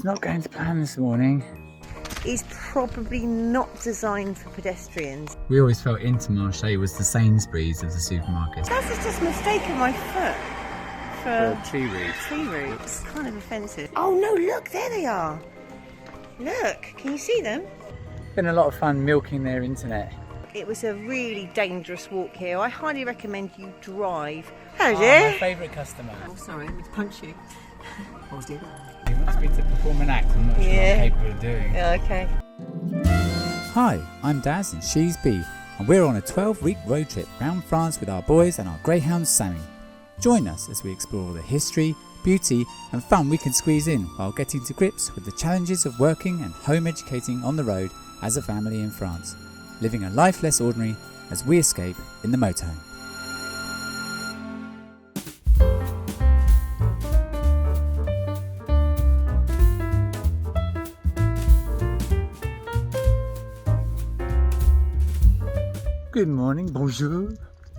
not going to plan this morning. Is probably not designed for pedestrians. We always felt Intermarché was the Sainsbury's of the supermarkets. That's just mistaken my foot for tree roots. Tree roots. Kind of offensive. Oh no, look, there they are. Look, can you see them? Been a lot of fun milking their internet. It was a really dangerous walk here. I highly recommend you drive. Hello, Oh, dear. my favourite customer. Oh, sorry, I meant to punch you. I'll do that. He wants me to perform an act I'm not sure I'm capable of doing. Yeah, okay. Hi, I'm Daz and she's Bee, and we're on a 12-week road trip round France with our boys and our greyhound Sammy. Join us as we explore the history, beauty and fun we can squeeze in while getting to grips with the challenges of working and home educating on the road as a family in France, living a life less ordinary as we escape in the motorhome. Good morning, bonjour,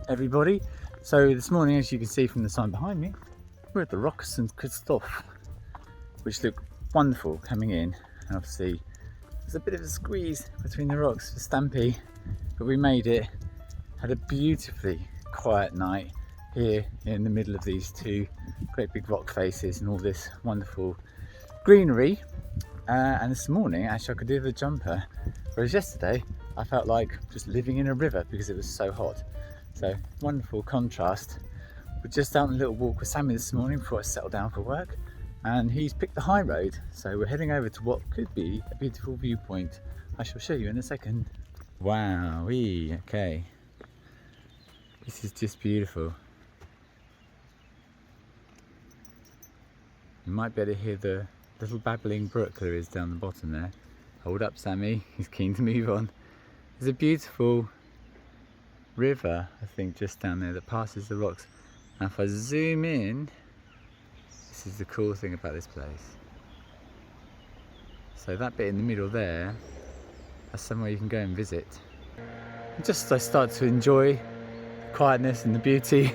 everybody. So this morning, as you can see from the sign behind me, we're at the Roque St Christophe, which look wonderful coming in. And obviously, there's a bit of a squeeze between the rocks for Stampy, but we made it. Had a beautifully quiet night here in the middle of these two great big rock faces and all this wonderful greenery. And this morning, actually, I could do the jumper, whereas yesterday, I felt like just living in a river because it was so hot. So wonderful contrast. We're just out on a little walk with Sammy this morning before I settle down for work, and he's picked the high road. So we're heading over to what could be a beautiful viewpoint. I shall show you in a second. Wowee, okay. This is just beautiful. You might be able to hear the little babbling brook there is down the bottom there. Hold up, Sammy, he's keen to move on. There's a beautiful river, I think, just down there that passes the rocks. And if I zoom in, this is the cool thing about this place. So that bit in the middle there, that's somewhere you can go and visit. Just as I start to enjoy the quietness and the beauty,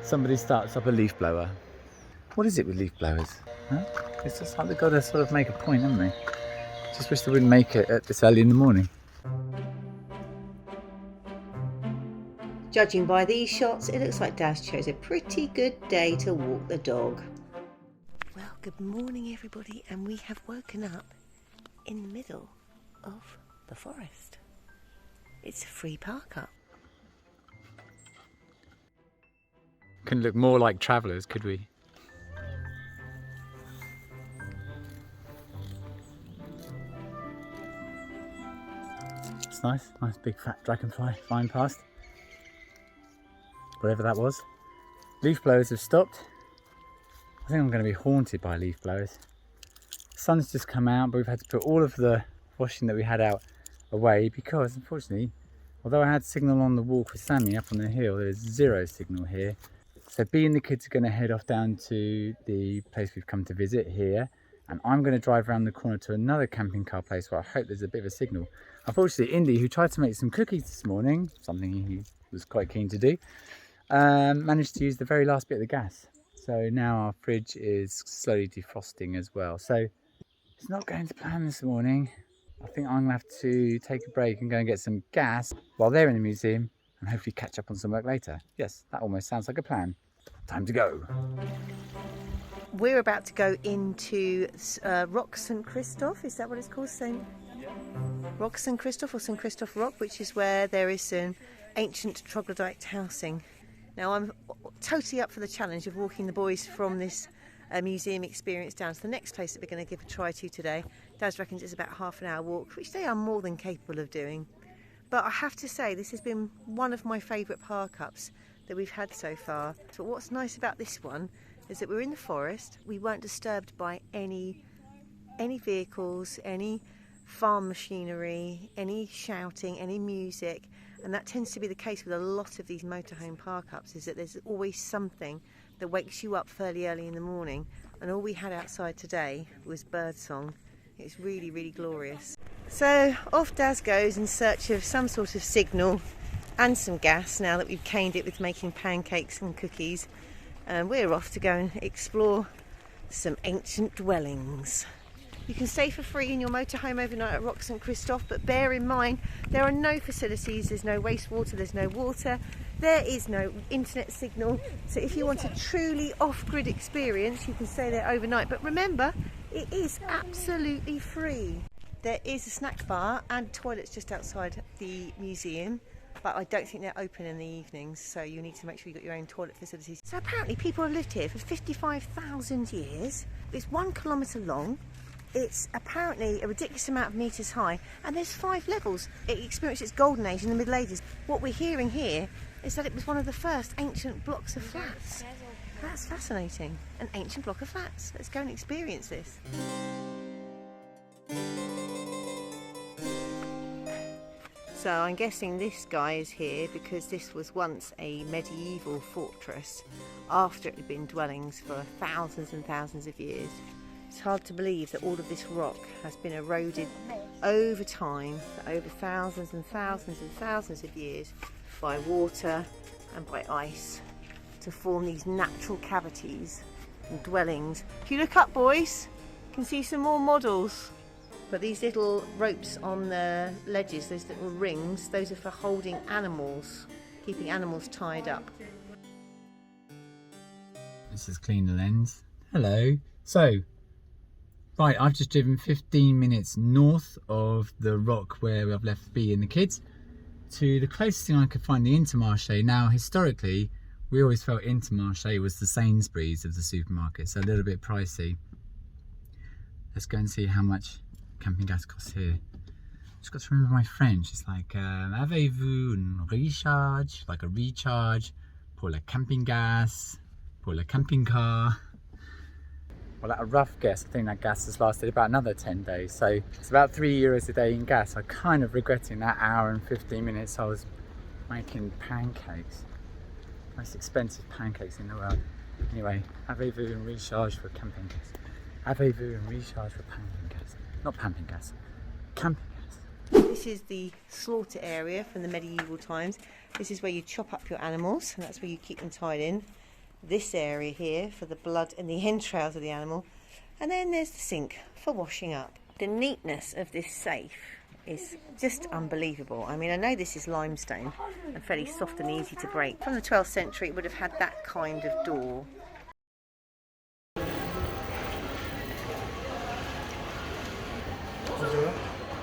somebody starts up a leaf blower. What is it with leaf blowers? Huh? It's just like they've got to sort of make a point, haven't they? Just wish they wouldn't make it at this early in the morning. Judging by these shots, it looks like Daz chose a pretty good day to walk the dog. Well, good morning everybody, and we have woken up in the middle of the forest. It's a free park up. Couldn't look more like travellers, could we? It's nice big fat dragonfly flying past. Whatever that was. Leaf blowers have stopped. I think I'm going to be haunted by leaf blowers. The sun's just come out, but we've had to put all of the washing that we had out away because, unfortunately, although I had signal on the walk with Sammy up on the hill, there is zero signal here. So Bea and the kids are going to head off down to the place we've come to visit here, and I'm going to drive around the corner to another camping car place where I hope there's a bit of a signal. Unfortunately, Indy, who tried to make some cookies this morning, something he was quite keen to do, managed to use the very last bit of the gas. So now our fridge is slowly defrosting as well. So it's not going to plan this morning. I think I'm going to have to take a break and go and get some gas while they're in the museum and hopefully catch up on some work later. Yes, that almost sounds like a plan. Time to go. We're about to go into Roque St Christophe, is that what it's called? Roque St Christophe or St Kristoff Rock, which is where there is some ancient troglodyte housing. Now I'm totally up for the challenge of walking the boys from this museum experience down to the next place that we're going to give a try to today. Daz reckons it's about half an hour walk, which they are more than capable of doing. But I have to say, this has been one of my favourite park ups that we've had so far. But what's nice about this one is that we're in the forest. We weren't disturbed by any vehicles, any farm machinery, any shouting, any music. And that tends to be the case with a lot of these motorhome park ups, is that there's always something that wakes you up fairly early in the morning. And all we had outside today was birdsong. It's really, really glorious. So off Daz goes in search of some sort of signal and some gas now that we've caned it with making pancakes and cookies. And we're off to go and explore some ancient dwellings. You can stay for free in your motorhome overnight at Roque St Christophe, but bear in mind there are no facilities, there's no wastewater, there's no water, there is no internet signal. So if you want a truly off-grid experience, you can stay there overnight. But remember, it is absolutely free. There is a snack bar and toilets just outside the museum, but I don't think they're open in the evenings, so you need to make sure you've got your own toilet facilities. So apparently people have lived here for 55,000 years. It's 1 kilometre long. It's apparently a ridiculous amount of metres high, and there's 5 levels. It experienced its golden age in the Middle Ages. What we're hearing here is that it was one of the first ancient blocks of flats. That's fascinating. An ancient block of flats. Let's go and experience this. So I'm guessing this guy is here because this was once a medieval fortress after it had been dwellings for thousands and thousands of years. It's hard to believe that all of this rock has been eroded over time for over thousands and thousands and thousands of years by water and by ice to form these natural cavities and dwellings. If you look up, boys, you can see some more models. But these little ropes on the ledges, those little rings, those are for holding animals, keeping animals tied up. This is clean the lens. Hello. So, right, I've just driven 15 minutes north of the rock where I've left Bee and the kids to the closest thing I could find, the Intermarché. Now, historically, we always felt Intermarché was the Sainsbury's of the supermarket, so a little bit pricey. Let's go and see how much camping gas costs here. Just got to remember my French. It's like, avez-vous une recharge? Like a recharge pour le camping gas, pour le camping car. Well, at a rough guess, I think that gas has lasted about another 10 days. So it's about €3 a day in gas. I'm kind of regretting that hour and 15 minutes I was making pancakes. Most expensive pancakes in the world. Anyway, avez-vous une recharge for camping gas? Avez-vous une recharge for camping gas? Not camping gas, camping gas. This is the slaughter area from the medieval times. This is where you chop up your animals, and that's where you keep them tied in. This area here for the blood and the entrails of the animal. And then there's the sink for washing up. The neatness of this safe is just unbelievable. I mean, I know this is limestone and fairly soft and easy to break. From the 12th century, it would have had that kind of door. Bonjour.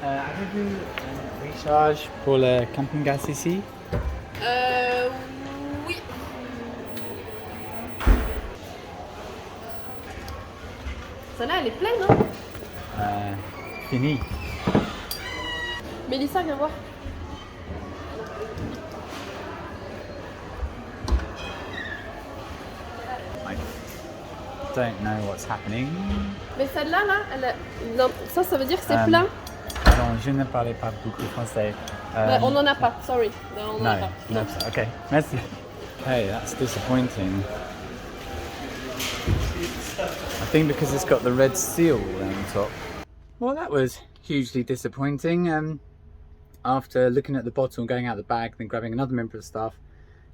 Avez-vous un recharge pour le camping gas ici? Oui. Celle-là, elle est pleine, hein? Fini. Mélissa, viens voir. I don't know what's happening. Mais celle-là, là, non, ça veut dire que c'est plein. Non, je ne parlais pas beaucoup français. On n'en a pas, sorry. Non, on n'en a pas. No, okay, merci. Hey, that's disappointing. I think because it's got the red seal on top. Well, that was hugely disappointing. After looking at the bottle and going out the bag, then grabbing another member of staff,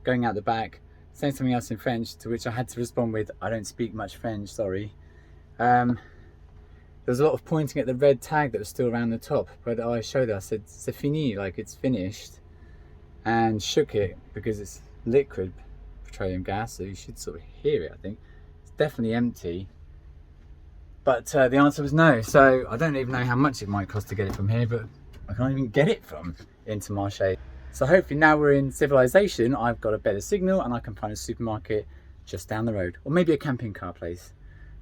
going out the back, saying something else in French, to which I had to respond with, I don't speak much French, sorry. There was a lot of pointing at the red tag that was still around the top, but I showed her, I said, c'est fini, like it's finished, and shook it because it's liquid petroleum gas, so you should sort of hear it, I think. It's definitely empty. But the answer was no, so I don't even know how much it might cost to get it from here, but I can't even get it from Intermarché. So hopefully now we're in civilization, I've got a better signal and I can find a supermarket just down the road, or maybe a camping car place,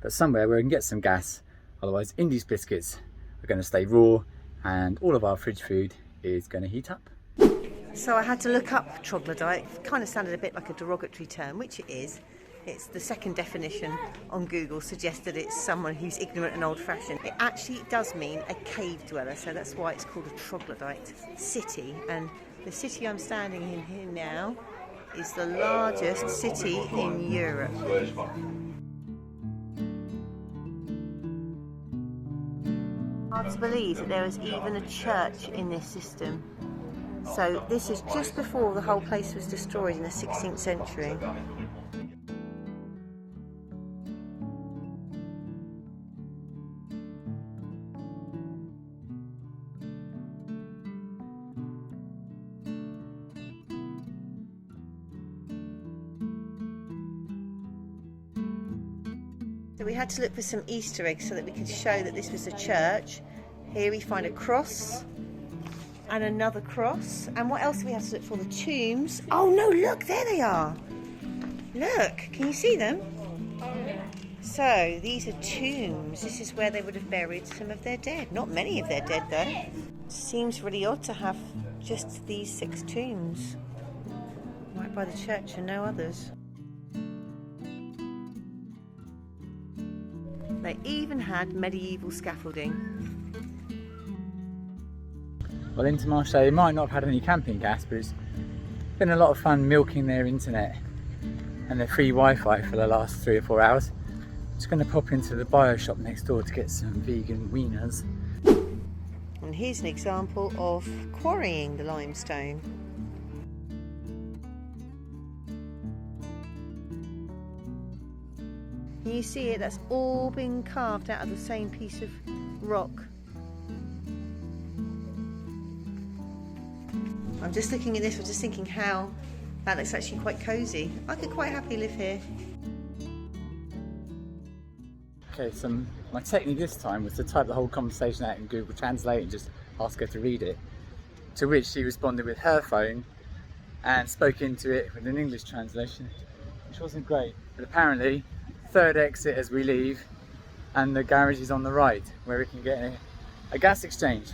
but somewhere where I can get some gas. Otherwise, Indy's biscuits are going to stay raw and all of our fridge food is going to heat up. So I had to look up troglodyte. It kind of sounded a bit like a derogatory term, which it is. It's the second definition on Google suggested it's someone who's ignorant and old-fashioned. It actually does mean a cave dweller, so that's why it's called a troglodyte city. And the city I'm standing in here now is the largest city in Europe. Hard to believe that there was even a church in this system. So this is just before the whole place was destroyed in the 16th century. So we had to look for some Easter eggs so that we could show that this was a church. Here we find a cross and another cross. And what else do we have to look for? The tombs. Oh no, look, there they are. Look, can you see them? So these are tombs. This is where they would have buried some of their dead. Not many of their dead though. Seems really odd to have just these 6 tombs right by the church and no others. They even had medieval scaffolding. Well, Intermarché might not have had any camping gas, but it's been a lot of fun milking their internet and their free Wi-Fi for the last 3 or 4 hours. Just going to pop into the bio shop next door to get some vegan wieners. And here's an example of quarrying the limestone. Can you see it? That's all been carved out of the same piece of rock. I'm just looking at this, I'm just thinking how that looks actually quite cosy. I could quite happily live here. Okay, so my technique this time was to type the whole conversation out in Google Translate and just ask her to read it. To which she responded with her phone and spoke into it with an English translation, which wasn't great. But apparently, third exit as we leave, and the garage is on the right, where we can get a gas exchange.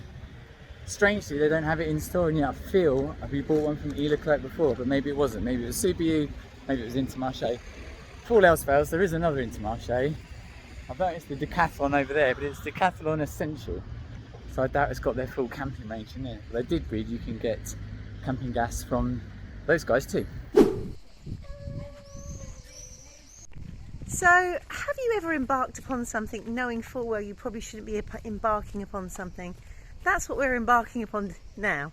Strangely, they don't have it in store, and yet I feel we bought one from Leclerc before, but maybe it wasn't. Maybe it was CPU, maybe it was Intermarché. If all else fails, there is another Intermarché. I've noticed the Decathlon over there, but it's Decathlon Essential. So I doubt it's got their full camping range in there. But I did read you can get camping gas from those guys too. So, have you ever embarked upon something knowing full well you probably shouldn't be embarking upon something? That's what we're embarking upon now.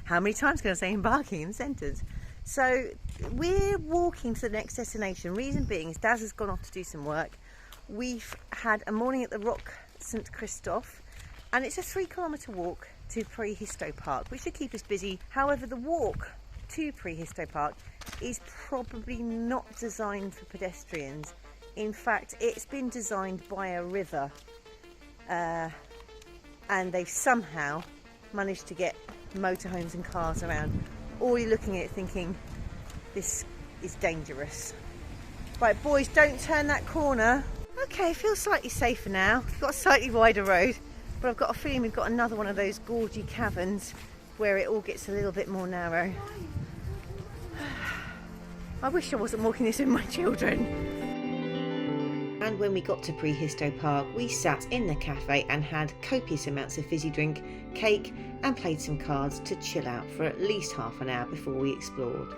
How many times can I say embarking in a sentence? So, we're walking to the next destination. Reason being is Daz has gone off to do some work. We've had a morning at the Roque St Christophe, and it's a 3-kilometre walk to Prehisto Park, which should keep us busy. However, the walk to Prehisto Park is probably not designed for pedestrians. In fact, it's been designed by a river, and they've somehow managed to get motorhomes and cars around. Or you're looking at it thinking, this is dangerous. Right, boys, don't turn that corner. Okay, feels slightly safer now. We've got a slightly wider road, but I've got a feeling we've got another one of those gorgy caverns where it all gets a little bit more narrow. I wish I wasn't walking this with my children. And when we got to Prehisto Park, we sat in the cafe and had copious amounts of fizzy drink, cake, and played some cards to chill out for at least half an hour before we explored.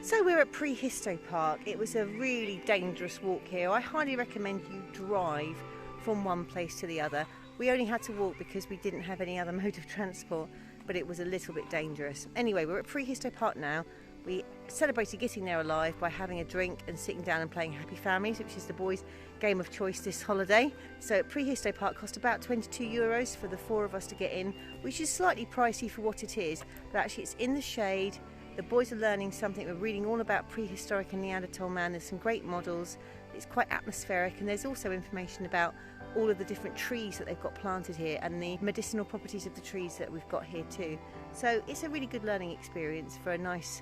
So we're at Prehisto Park. It was a really dangerous walk here. I highly recommend you drive from one place to the other. We only had to walk because we didn't have any other mode of transport, but it was a little bit dangerous. Anyway, we're at Prehisto Park now. We celebrated getting there alive by having a drink and sitting down and playing Happy Families, which is the boys' game of choice this holiday. So Prehisto Park cost about €22 for the 4 of us to get in, which is slightly pricey for what it is, but actually it's in the shade. The boys are learning something. We're reading all about prehistoric and Neanderthal man. There's some great models. It's quite atmospheric, and there's also information about all of the different trees that they've got planted here and the medicinal properties of the trees that we've got here too. So it's a really good learning experience for a nice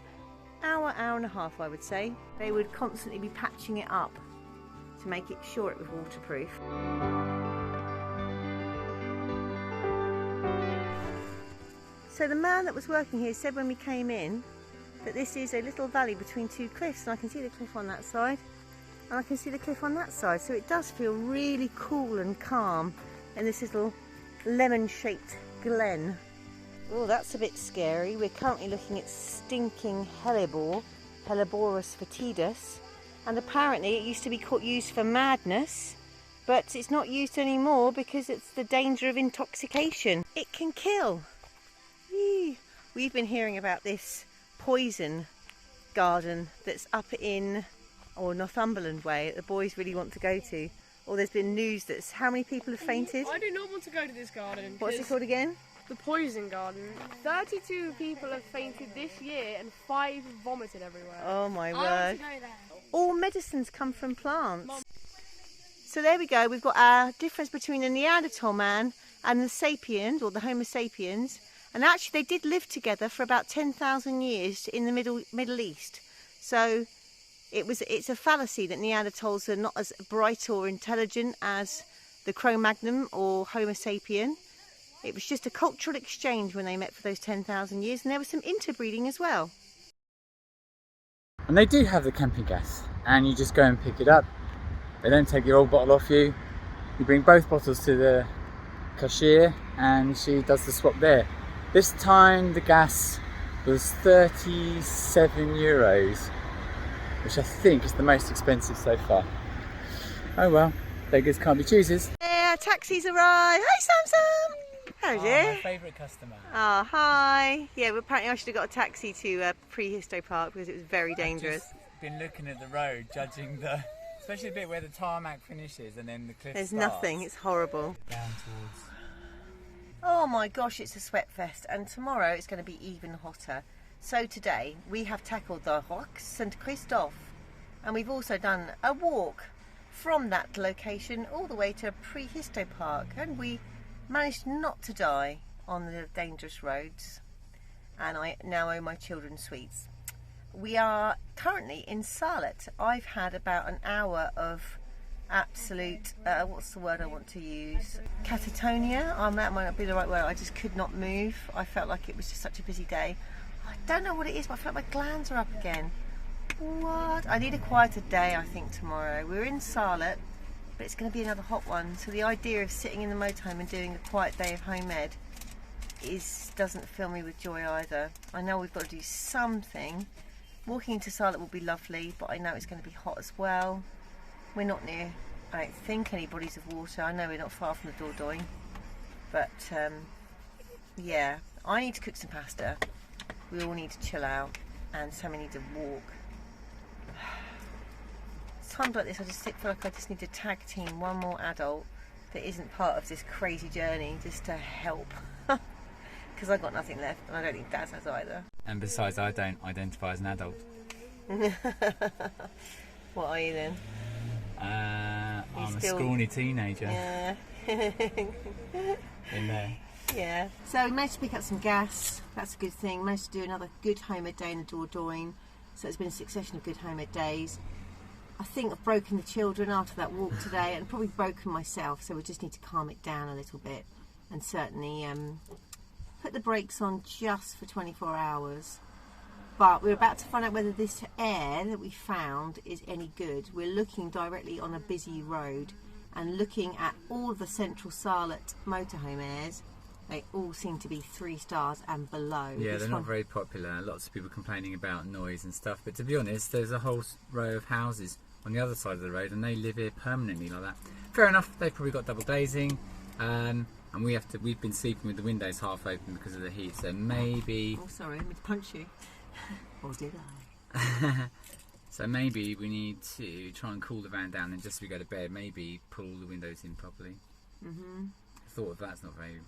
hour and a half, I would say. They would constantly be patching it up to make it sure it was waterproof. So the man that was working here said when we came in that this is a little valley between 2 cliffs, and I can see the cliff on that side and I can see the cliff on that side, so it does feel really cool and calm in this little lemon-shaped glen. Oh, that's a bit scary. We're currently looking at stinking hellebore, Helleborus fetidus, and apparently it used to be used for madness, but it's not used anymore because it's the danger of intoxication. It can kill. Eee. We've been hearing about this poison garden that's up in Northumberland way that the boys really want to go to. Or there's been news that's how many people have fainted? I do not want to go to this garden. What's it called again? the poison garden. 32 people have fainted this year and 5 vomited everywhere. Oh my I want word. to go there. All medicines come from plants. So there we go, we've got our difference between the Neanderthal man and the sapiens, or the Homo sapiens. And actually they did live together for about 10,000 years in the Middle East. So it's a fallacy that Neanderthals are not as bright or intelligent as the Cro-Magnon or Homo sapien. It was just a cultural exchange when they met for those 10,000 years, and there was some interbreeding as well. And they do have the camping gas, and you just go and pick it up. They don't take your old bottle off you. You bring both bottles to the cashier and she does the swap there. This time the gas was 37 euros, which I think is the most expensive so far. Oh well, beggars can't be choosers. Yeah, taxis arrive. Hey Samsam! Hello dear. My favourite customer. Oh, hi. Yeah, well, apparently I should have got a taxi to Prehisto Park because it was very dangerous. I've just been looking at the road, judging the, especially the bit where the tarmac finishes and then the cliff There's starts. nothing, it's horrible. Down towards. Oh my gosh, it's a sweat fest, and tomorrow it's going to be even hotter. So today we have tackled the Roque St Christophe, and we've also done a walk from that location all the way to Prehisto Park, and we managed not to die on the dangerous roads, and I now owe my children sweets. We are currently in Sarlat. I've had about an hour of absolute, what's the word I want to use? Catatonia? That might not be the right word. I just could not move. I felt like it was just such a busy day. I don't know what it is, but I feel like my glands are up again. What? I need a quieter day, I think, tomorrow. We're in Sarlat, but it's going to be another hot one. So the idea of sitting in the motorhome and doing a quiet day of home ed doesn't fill me with joy either. I know we've got to do something. Walking into Sarlat will be lovely, but I know it's going to be hot as well. We're not near, I don't think, any bodies of water. I know we're not far from the Dordogne, but yeah, I need to cook some pasta. We all need to chill out, and Sammy needs a walk. Times like this, I just feel like I just need to tag team one more adult that isn't part of this crazy journey, just to help. Because I've got nothing left, and I don't think Dad has either. And besides, I don't identify as an adult. What are you then? I'm still... a scrawny teenager. Yeah. In there. Yeah. So we managed to pick up some gas. That's a good thing. Managed to do another good home ed day in the Dordogne. So it's been a succession of good home ed days. I think I've broken the children after that walk today, and probably broken myself. So we just need to calm it down a little bit, and certainly put the brakes on just for 24 hours. But we're about to find out whether this air that we found is any good. We're looking directly on a busy road and looking at all of the central Sarlat motorhome airs. They all seem to be 3 stars and below. Yeah, they're not very popular. Lots of people complaining about noise and stuff. But to be honest, there's a whole row of houses on the other side of the road, and they live here permanently like that. Fair enough, they've probably got double glazing. And we've been sleeping with the windows half open because of the heat. So maybe... Oh, sorry, I meant to punch you. Or did I? So maybe we need to try and cool the van down, and just as we go to bed, maybe pull all the windows in properly. Mm-hmm. Thought of that's not very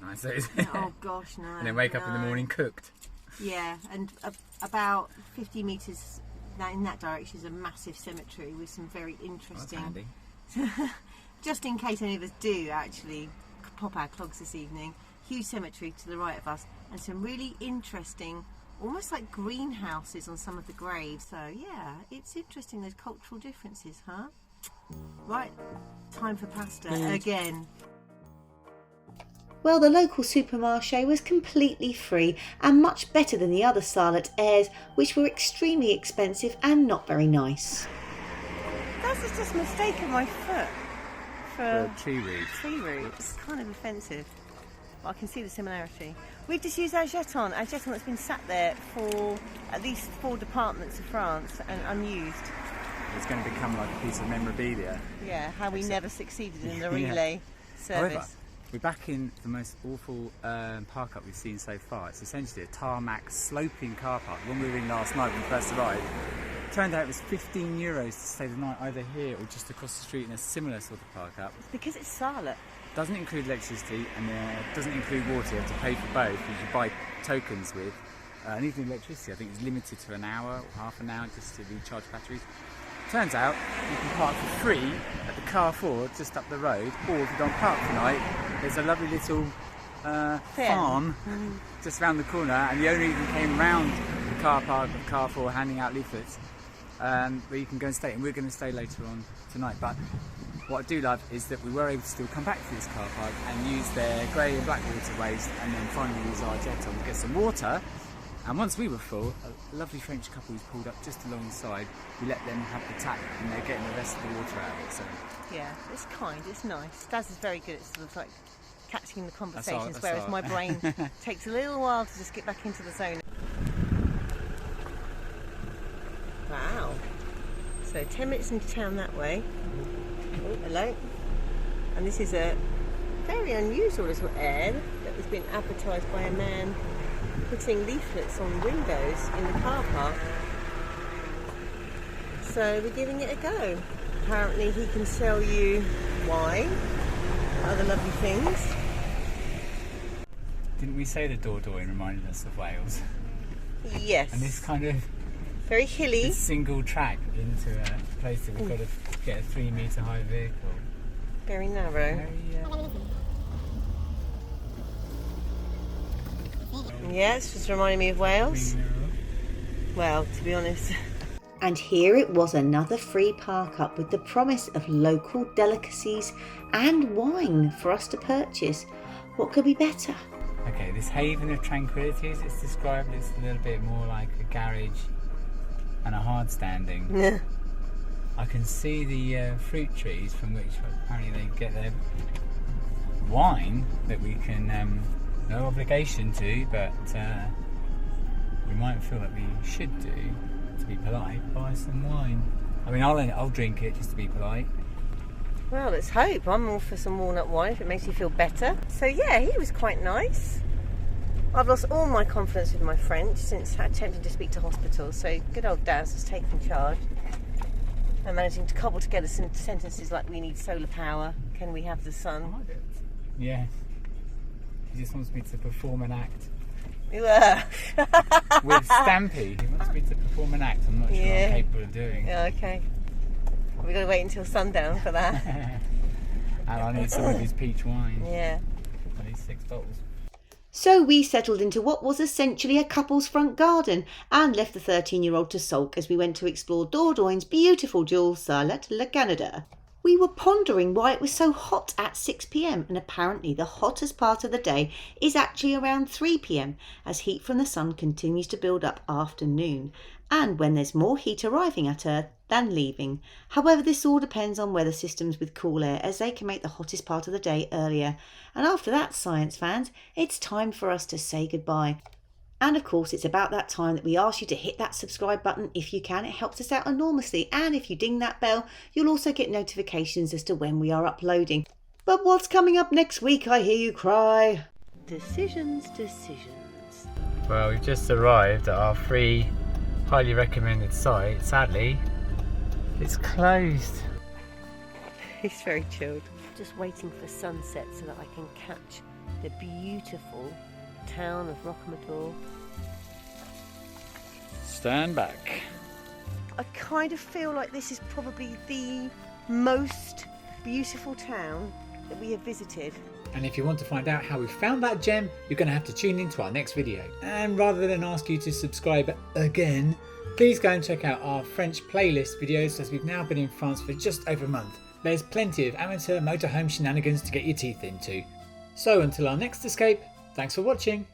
nice, is it? Oh gosh, no. And then wake up in the morning cooked. Yeah, and about 50 metres in that direction is a massive cemetery with some very interesting... Oh, that's handy. Just in case any of us do actually pop our clogs this evening, huge cemetery to the right of us, and some really interesting, almost like greenhouses on some of the graves. So yeah, it's interesting, those cultural differences, huh? Right, time for pasta again. Well, the local supermarché was completely free and much better than the other Sarlat airs, which were extremely expensive and not very nice. That's just mistaken my foot for tree roots. Tree roots. It's kind of offensive, but I can see the similarity. We've just used our jeton that's been sat there for at least 4 departments of France and unused. It's going to become like a piece of memorabilia. Yeah, how we never succeeded in the relay service. However, we're back in the most awful park up we've seen so far. It's essentially a tarmac sloping car park. The one we were in last night when we first arrived. Turned out it was €15 to stay the night either here or just across the street in a similar sort of park up. It's because it's Sarlat. Doesn't include electricity and doesn't include water. You have to pay for both, which you buy tokens with. And even electricity, I think it's limited to an hour or half an hour just to recharge batteries. Turns out you can park for free at the Carrefour just up the road, or if you don't park tonight, there's a lovely little farm just around the corner, and the owner even came round the car park of Carrefour handing out leaflets where you can go and stay, and we're going to stay later on tonight. But what I do love is that we were able to still come back to this car park and use their grey and black waterways, and then finally use our jet on to get some water. And once we were full, a lovely French couple who's pulled up just alongside, we let them have the tap and they're getting the rest of the water out of it. So yeah, it's kind, it's nice. Daz is very good at sort of like catching the conversations, that's whereas all. my brain takes a little while to just get back into the zone. Wow. So 10 minutes into town that way. Oh, hello. And this is a very unusual little ad that has been advertised by a man putting leaflets on windows in the car park. So we're giving it a go. Apparently he can sell you wine, other lovely things. didn't we say the Dordogne reminded us of Wales? Yes. And this kind of very hilly. this single track into a place that we've got to get a 3 metre high vehicle. Very narrow. Very, Yeah, it's just reminding me of Wales. Well, to be honest. And here it was, another free park up with the promise of local delicacies and wine for us to purchase. What could be better? Okay, this haven of tranquility, as it's described, it's a little bit more like a garage and a hard standing. I can see the fruit trees from which apparently they get their wine that we can, no obligation to, but we might feel that we should do, to be polite, buy some wine. I mean, I'll drink it just to be polite. Well, let's hope. I'm all for some walnut wine if it makes you feel better. So yeah, he was quite nice. I've lost all my confidence with my French since attempting to speak to hospitals, so good old Daz has taken charge. And managing to cobble together some sentences like, we need solar power, can we have the sun? Yeah. He just wants me to perform an act. With Stampy. He wants me to perform an act I'm not sure I'm capable of doing. Yeah, okay. We've got to wait until sundown for that. And I need some of his peach wine. Yeah. I need 6 bottles. So we settled into what was essentially a couple's front garden and left the 13-year-old to sulk as we went to explore Dordogne's beautiful jewel, Sarlat-le-Caneda. We were pondering why it was so hot at 6 p.m, and apparently the hottest part of the day is actually around 3 p.m, as heat from the sun continues to build up after noon, and when there's more heat arriving at Earth than leaving. However, this all depends on weather systems with cool air, as they can make the hottest part of the day earlier. And after that, science fans, it's time for us to say goodbye. And of course, it's about that time that we ask you to hit that subscribe button if you can. It helps us out enormously. And if you ding that bell, you'll also get notifications as to when we are uploading. But what's coming up next week, I hear you cry? Decisions. Well, we've just arrived at our free, highly recommended site. Sadly, it's closed. He's very chilled. Just waiting for sunset so that I can catch the beautiful town of Roquemador. Stand back. I kind of feel like this is probably the most beautiful town that we have visited. And if you want to find out how we found that gem, you're going to have to tune into our next video. And rather than ask you to subscribe again, please go and check out our French playlist videos, as we've now been in France for just over a month. There's plenty of amateur motorhome shenanigans to get your teeth into. So until our next escape, thanks for watching.